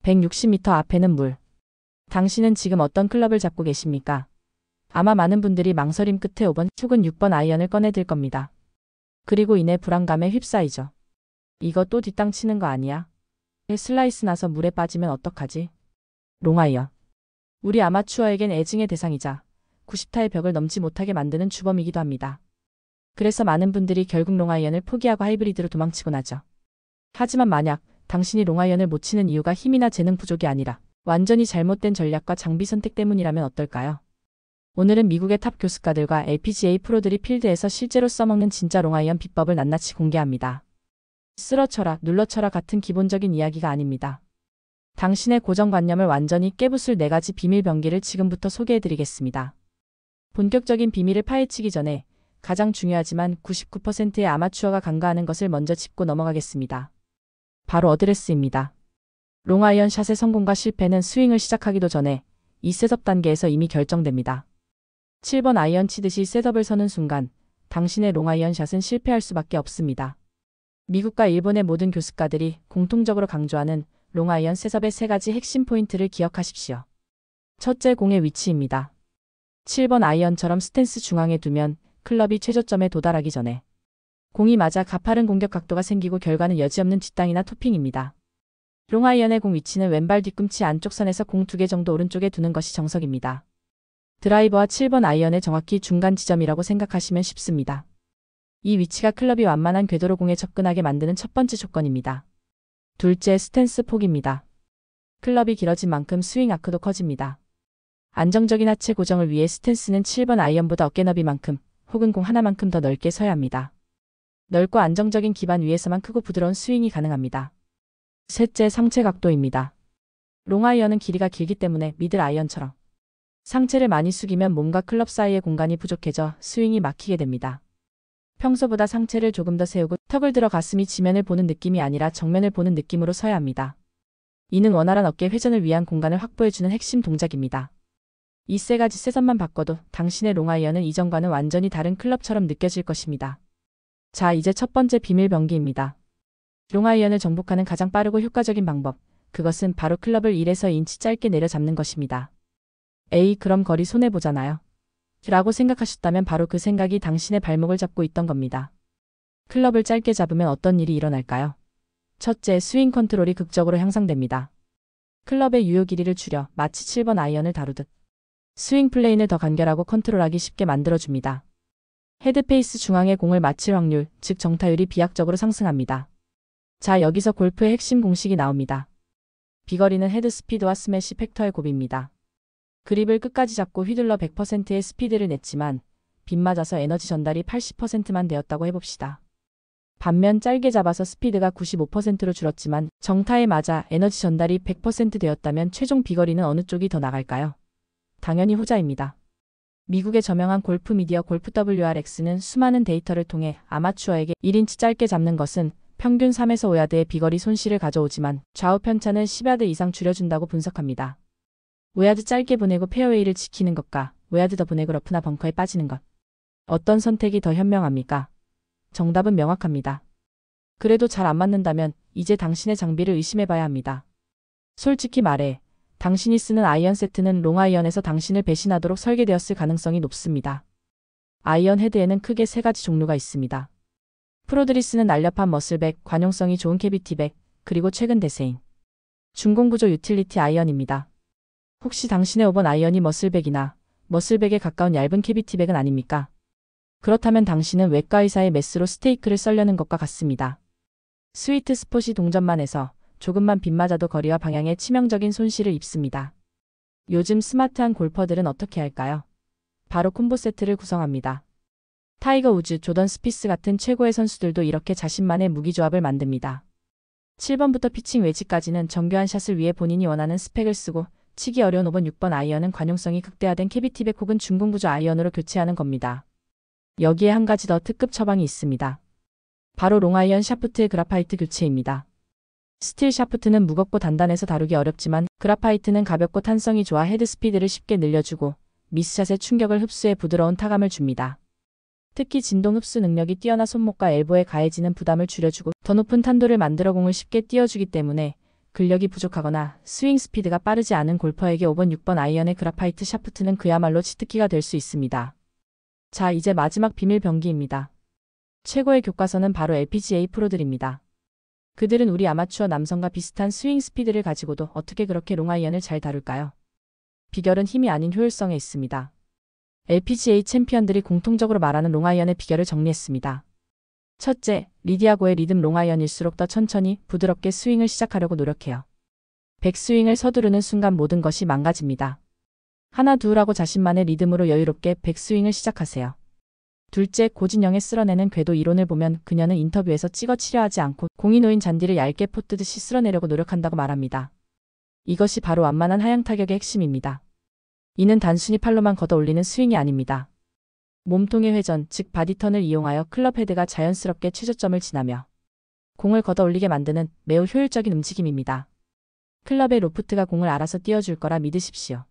160m 앞에는 물. 당신은 지금 어떤 클럽을 잡고 계십니까? 아마 많은 분들이 망설임 끝에 5번 혹은 6번 아이언을 꺼내들 겁니다. 그리고 이내 불안감에 휩싸이죠. 이거 또 뒷땅 치는 거 아니야? 슬라이스 나서 물에 빠지면 어떡하지? 롱아이언. 우리 아마추어에겐 애증의 대상이자 90타의 벽을 넘지 못하게 만드는 주범이기도 합니다. 그래서 많은 분들이 결국 롱아이언을 포기하고 하이브리드로 도망치곤 하죠. 하지만 만약 당신이 롱아이언을 못 치는 이유가 힘이나 재능 부족이 아니라 완전히 잘못된 전략과 장비 선택 때문이라면 어떨까요? 오늘은 미국의 탑 교습가들과 LPGA 프로들이 필드에서 실제로 써먹는 진짜 롱아이언 비법을 낱낱이 공개합니다. 쓸어쳐라, 눌러쳐라 같은 기본적인 이야기가 아닙니다. 당신의 고정관념을 완전히 깨부술 4가지 비밀 병기를 지금부터 소개해드리겠습니다. 본격적인 비밀을 파헤치기 전에 가장 중요하지만 99%의 아마추어가 간과하는 것을 먼저 짚고 넘어가겠습니다. 바로 어드레스입니다. 롱아이언 샷의 성공과 실패는 스윙을 시작하기도 전에 이 셋업 단계에서 이미 결정됩니다. 7번 아이언 치듯이 셋업을 서는 순간 당신의 롱아이언 샷은 실패할 수밖에 없습니다. 미국과 일본의 모든 교습가들이 공통적으로 강조하는 롱아이언 셋업의 3가지 핵심 포인트를 기억하십시오. 첫째, 공의 위치입니다. 7번 아이언처럼 스탠스 중앙에 두면 클럽이 최저점에 도달하기 전에 공이 맞아 가파른 공격 각도가 생기고 결과는 여지없는 뒷땅이나 토핑입니다. 롱아이언의 공 위치는 왼발 뒤꿈치 안쪽 선에서 공 2개 정도 오른쪽에 두는 것이 정석입니다. 드라이버와 7번 아이언의 정확히 중간 지점이라고 생각하시면 쉽습니다. 이 위치가 클럽이 완만한 궤도로 공에 접근하게 만드는 첫 번째 조건입니다. 둘째, 스탠스 폭입니다. 클럽이 길어진 만큼 스윙 아크도 커집니다. 안정적인 하체 고정을 위해 스탠스는 7번 아이언보다 어깨 너비만큼 혹은 공 하나만큼 더 넓게 서야 합니다. 넓고 안정적인 기반 위에서만 크고 부드러운 스윙이 가능합니다. 셋째, 상체 각도입니다. 롱아이언은 길이가 길기 때문에 미들 아이언처럼 상체를 많이 숙이면 몸과 클럽 사이의 공간이 부족해져 스윙이 막히게 됩니다. 평소보다 상체를 조금 더 세우고 턱을 들어 가슴이 지면을 보는 느낌이 아니라 정면을 보는 느낌으로 서야 합니다. 이는 원활한 어깨 회전을 위한 공간을 확보해주는 핵심 동작입니다. 이 3가지 셋업만 바꿔도 당신의 롱아이언은 이전과는 완전히 다른 클럽처럼 느껴질 것입니다. 자, 이제 첫 번째 비밀 병기입니다. 롱아이언을 정복하는 가장 빠르고 효과적인 방법, 그것은 바로 클럽을 1에서 2인치 짧게 내려잡는 것입니다. 에이, 그럼 거리 손해보잖아요. 라고 생각하셨다면 바로 그 생각이 당신의 발목을 잡고 있던 겁니다. 클럽을 짧게 잡으면 어떤 일이 일어날까요? 첫째, 스윙 컨트롤이 극적으로 향상됩니다. 클럽의 유효 길이를 줄여 마치 7번 아이언을 다루듯 스윙 플레인을 더 간결하고 컨트롤하기 쉽게 만들어줍니다. 헤드페이스 중앙에 공을 맞힐 확률, 즉 정타율이 비약적으로 상승합니다. 자, 여기서 골프의 핵심 공식이 나옵니다. 비거리는 헤드 스피드와 스매시 팩터의 곱입니다. 그립을 끝까지 잡고 휘둘러 100%의 스피드를 냈지만 빗맞아서 에너지 전달이 80%만 되었다고 해봅시다. 반면 짧게 잡아서 스피드가 95%로 줄었지만 정타에 맞아 에너지 전달이 100% 되었다면 최종 비거리는 어느 쪽이 더 나갈까요? 당연히 후자입니다. 미국의 저명한 골프 미디어 골프 WRX는 수많은 데이터를 통해 아마추어에게 1인치 짧게 잡는 것은 평균 3에서 5야드의 비거리 손실을 가져오지만 좌우 편차는 10야드 이상 줄여준다고 분석합니다. 5야드 짧게 보내고 페어웨이를 지키는 것과 5야드 더 보내고 러프나 벙커에 빠지는 것. 어떤 선택이 더 현명합니까? 정답은 명확합니다. 그래도 잘 안 맞는다면 이제 당신의 장비를 의심해봐야 합니다. 솔직히 말해 당신이 쓰는 아이언 세트는 롱아이언에서 당신을 배신하도록 설계되었을 가능성이 높습니다. 아이언 헤드에는 크게 3가지 종류가 있습니다. 프로들이 쓰는 날렵한 머슬백, 관용성이 좋은 캐비티백, 그리고 최근 대세인 중공구조 유틸리티 아이언입니다. 혹시 당신의 5번 아이언이 머슬백이나 머슬백에 가까운 얇은 캐비티백은 아닙니까? 그렇다면 당신은 외과 의사의 메스로 스테이크를 썰려는 것과 같습니다. 스위트 스폿이 동전만 해서 조금만 빗맞아도 거리와 방향에 치명적인 손실을 입습니다. 요즘 스마트한 골퍼들은 어떻게 할까요? 바로 콤보 세트를 구성합니다. 타이거 우즈, 조던 스피스 같은 최고의 선수들도 이렇게 자신만의 무기조합을 만듭니다. 7번부터 피칭 웨지까지는 정교한 샷을 위해 본인이 원하는 스펙을 쓰고 치기 어려운 5번, 6번 아이언은 관용성이 극대화된 캐비티백 혹은 중공구조 아이언으로 교체하는 겁니다. 여기에 한 가지 더 특급 처방이 있습니다. 바로 롱아이언 샤프트의 그라파이트 교체입니다. 스틸 샤프트는 무겁고 단단해서 다루기 어렵지만 그라파이트는 가볍고 탄성이 좋아 헤드 스피드를 쉽게 늘려주고 미스샷의 충격을 흡수해 부드러운 타감을 줍니다. 특히 진동 흡수 능력이 뛰어나 손목과 엘보에 가해지는 부담을 줄여주고 더 높은 탄도를 만들어 공을 쉽게 띄워주기 때문에 근력이 부족하거나 스윙 스피드가 빠르지 않은 골퍼에게 5번, 6번 아이언의 그라파이트 샤프트는 그야말로 치트키가 될 수 있습니다. 자, 이제 마지막 비밀 병기입니다. 최고의 교과서는 바로 LPGA 프로들입니다. 그들은 우리 아마추어 남성과 비슷한 스윙 스피드를 가지고도 어떻게 그렇게 롱아이언을 잘 다룰까요? 비결은 힘이 아닌 효율성에 있습니다. LPGA 챔피언들이 공통적으로 말하는 롱아이언의 비결을 정리했습니다. 첫째, 리디아고의 리듬 롱아이언일수록 더 천천히 부드럽게 스윙을 시작하려고 노력해요. 백스윙을 서두르는 순간 모든 것이 망가집니다. 하나 둘하고 자신만의 리듬으로 여유롭게 백스윙을 시작하세요. 둘째, 고진영의 쓸어내는 궤도 이론을 보면 그녀는 인터뷰에서 찍어 치려 하지 않고 공이 놓인 잔디를 얇게 포뜨듯이 쓸어내려고 노력한다고 말합니다. 이것이 바로 완만한 하향 타격의 핵심입니다. 이는 단순히 팔로만 걷어 올리는 스윙이 아닙니다. 몸통의 회전, 즉 바디턴을 이용하여 클럽 헤드가 자연스럽게 최저점을 지나며 공을 걷어 올리게 만드는 매우 효율적인 움직임입니다. 클럽의 로프트가 공을 알아서 띄워줄 거라 믿으십시오.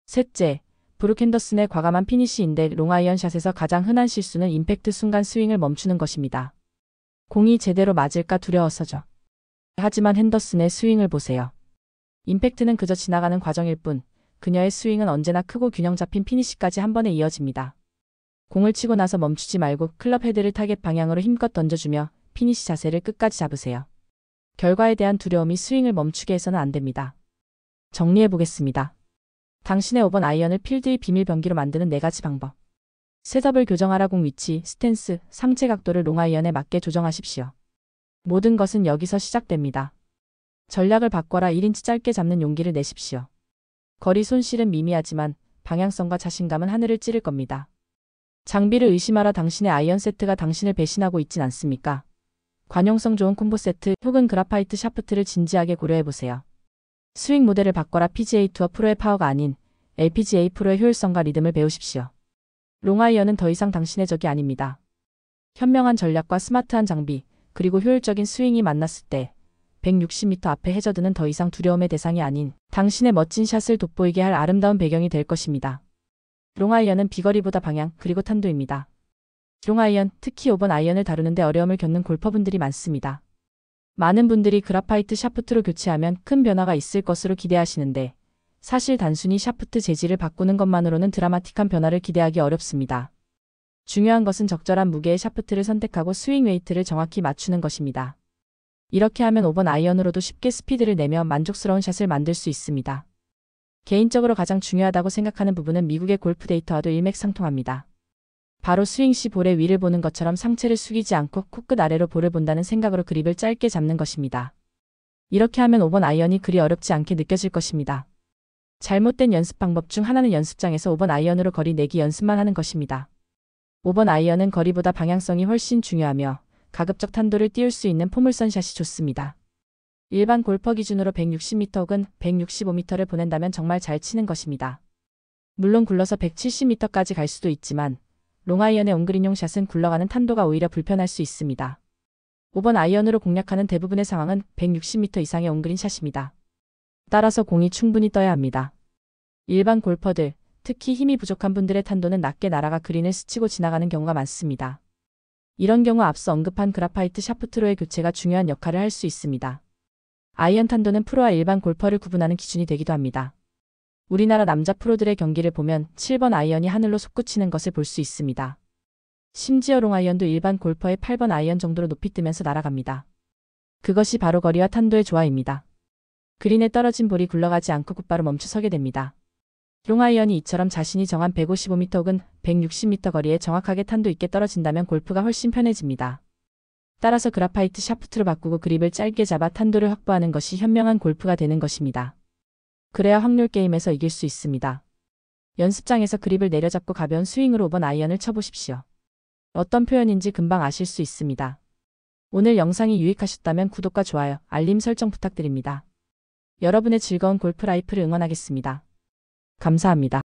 셋째, 브룩 핸더슨의 과감한 피니시인데 롱아이언 샷에서 가장 흔한 실수는 임팩트 순간 스윙을 멈추는 것입니다. 공이 제대로 맞을까 두려워서죠. 하지만 핸더슨의 스윙을 보세요. 임팩트는 그저 지나가는 과정일 뿐 그녀의 스윙은 언제나 크고 균형 잡힌 피니시까지 한 번에 이어집니다. 공을 치고 나서 멈추지 말고 클럽 헤드를 타겟 방향으로 힘껏 던져주며 피니시 자세를 끝까지 잡으세요. 결과에 대한 두려움이 스윙을 멈추게 해서는 안 됩니다. 정리해보겠습니다. 당신의 5번 아이언을 필드의 비밀 병기로 만드는 4가지 방법. 셋업을 교정하라. 공 위치, 스탠스, 상체 각도를 롱아이언에 맞게 조정하십시오. 모든 것은 여기서 시작됩니다. 전략을 바꿔라. 1인치 짧게 잡는 용기를 내십시오. 거리 손실은 미미하지만 방향성과 자신감은 하늘을 찌를 겁니다. 장비를 의심하라. 당신의 아이언 세트가 당신을 배신하고 있진 않습니까? 관용성 좋은 콤보 세트 혹은 그라파이트 샤프트를 진지하게 고려해보세요. 스윙 모델을 바꿔라. PGA 투어 프로의 파워가 아닌 LPGA 프로의 효율성과 리듬을 배우십시오. 롱아이언은 더 이상 당신의 적이 아닙니다. 현명한 전략과 스마트한 장비, 그리고 효율적인 스윙이 만났을 때 160m 앞에 해저드는 더 이상 두려움의 대상이 아닌 당신의 멋진 샷을 돋보이게 할 아름다운 배경이 될 것입니다. 롱아이언은 비거리보다 방향, 그리고 탄도입니다. 롱아이언, 특히 5번 아이언을 다루는데 어려움을 겪는 골퍼분들이 많습니다. 많은 분들이 그라파이트 샤프트로 교체하면 큰 변화가 있을 것으로 기대하시는데 사실 단순히 샤프트 재질을 바꾸는 것만으로는 드라마틱한 변화를 기대하기 어렵습니다. 중요한 것은 적절한 무게의 샤프트를 선택하고 스윙 웨이트를 정확히 맞추는 것입니다. 이렇게 하면 5번 아이언으로도 쉽게 스피드를 내며 만족스러운 샷을 만들 수 있습니다. 개인적으로 가장 중요하다고 생각하는 부분은 미국의 골프 데이터와도 일맥상통합니다. 바로 스윙 시 볼의 위를 보는 것처럼 상체를 숙이지 않고 코끝 아래로 볼을 본다는 생각으로 그립을 짧게 잡는 것입니다. 이렇게 하면 5번 아이언이 그리 어렵지 않게 느껴질 것입니다. 잘못된 연습 방법 중 하나는 연습장에서 5번 아이언으로 거리 내기 연습만 하는 것입니다. 5번 아이언은 거리보다 방향성이 훨씬 중요하며 가급적 탄도를 띄울 수 있는 포물선 샷이 좋습니다. 일반 골퍼 기준으로 160m 혹은 165m를 보낸다면 정말 잘 치는 것입니다. 물론 굴러서 170m까지 갈 수도 있지만 롱아이언의 온그린용 샷은 굴러가는 탄도가 오히려 불편할 수 있습니다. 5번 아이언으로 공략하는 대부분의 상황은 160m 이상의 온그린 샷입니다. 따라서 공이 충분히 떠야 합니다. 일반 골퍼들, 특히 힘이 부족한 분들의 탄도는 낮게 날아가 그린을 스치고 지나가는 경우가 많습니다. 이런 경우 앞서 언급한 그라파이트 샤프트로의 교체가 중요한 역할을 할 수 있습니다. 아이언 탄도는 프로와 일반 골퍼를 구분하는 기준이 되기도 합니다. 우리나라 남자 프로들의 경기를 보면 7번 아이언이 하늘로 솟구치는 것을 볼 수 있습니다. 심지어 롱아이언도 일반 골퍼의 8번 아이언 정도로 높이 뜨면서 날아갑니다. 그것이 바로 거리와 탄도의 조화입니다. 그린에 떨어진 볼이 굴러가지 않고 곧바로 멈춰서게 됩니다. 롱아이언이 이처럼 자신이 정한 155m 혹은 160m 거리에 정확하게 탄도 있게 떨어진다면 골프가 훨씬 편해집니다. 따라서 그라파이트 샤프트로 바꾸고 그립을 짧게 잡아 탄도를 확보하는 것이 현명한 골프가 되는 것입니다. 그래야 확률 게임에서 이길 수 있습니다. 연습장에서 그립을 내려잡고 가벼운 스윙으로 5번 아이언을 쳐보십시오. 어떤 표현인지 금방 아실 수 있습니다. 오늘 영상이 유익하셨다면 구독과 좋아요, 알림 설정 부탁드립니다. 여러분의 즐거운 골프 라이프를 응원하겠습니다. 감사합니다.